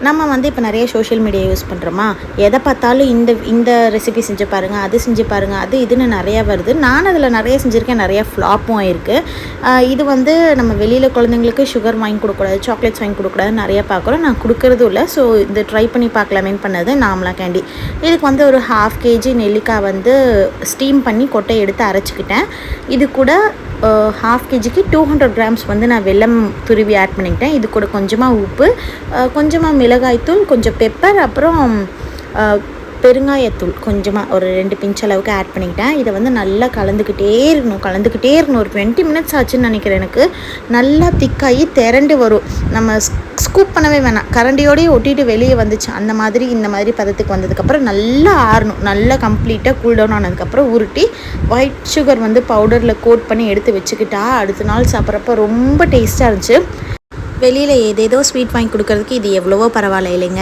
நம்ம வந்து இப்போ நிறைய சோஷியல் மீடியா யூஸ் பண்ணுறோமா, எதை பார்த்தாலும் இந்த இந்த ரெசிபி செஞ்சு பாருங்கள், அது செஞ்சு பாருங்கள், அது இதுன்னு நிறையா வருது. நான் அதில் நிறைய செஞ்சுருக்கேன், நிறையா ஃப்ளாப்பும் ஆயிருக்கு. இது வந்து நம்ம வெளியில் குழந்தைங்களுக்கு சுகர் வாங்கி கொடுக்கக்கூடாது, சாக்லேட்ஸ் வாங்கி கொடுக்கக்கூடாதுன்னு நிறையா பார்க்குறோம். நான் கொடுக்குறதும் இல்லை. ஸோ இது ட்ரை பண்ணி பார்க்கலாமேன்னு பண்ணது நாமலா கேண்டி. இதுக்கு வந்து ஒரு 1/2 kg நெல்லிக்காய் வந்து ஸ்டீம் பண்ணி கொட்டை எடுத்து அரைச்சிக்கிட்டேன். இது கூட 1/2 kgக்கு 200 grams வந்து நான் வெல்லம் துருவி ஆட் பண்ணிக்கிட்டேன். இது கூட கொஞ்சமாக உப்பு, கொஞ்சமாக மிளகாய்த்தூள், கொஞ்சம் பெப்பர், அப்புறம் பெருங்காயத்தூள் கொஞ்சமாக ஒரு 2 பிஞ்ச் அளவுக்கு ஆட் பண்ணிக்கிட்டேன். இதை வந்து நல்லா கலந்துக்கிட்டே இருக்கணும். ஒரு 20 minutes ஆச்சுன்னு நினைக்கிறேன். எனக்கு நல்லா திக்காகி திரண்டு வரும். நம்ம ஸ்கூப் பண்ணவே வேணாம், கரண்டியோடையே ஒட்டிட்டு வெளியே வந்துச்சு. அந்த மாதிரி இந்த மாதிரி பதத்துக்கு வந்ததுக்கப்புறம் நல்லா ஆறணும். நல்லா கம்ப்ளீட்டாக கூல்டவுன் ஆனதுக்கப்புறம் உருட்டி ஒயிட் சுகர் வந்து பவுடரில் கோட் பண்ணி எடுத்து வச்சுக்கிட்டா அடுத்த நாள் சாப்பிட்றப்ப ரொம்ப டேஸ்ட்டாக இருந்துச்சு. வெளியில் ஏதேதோ ஸ்வீட் வாங்கி கொடுக்கறதுக்கு இது எவ்வளவோ பரவாயில்ல இல்லைங்க.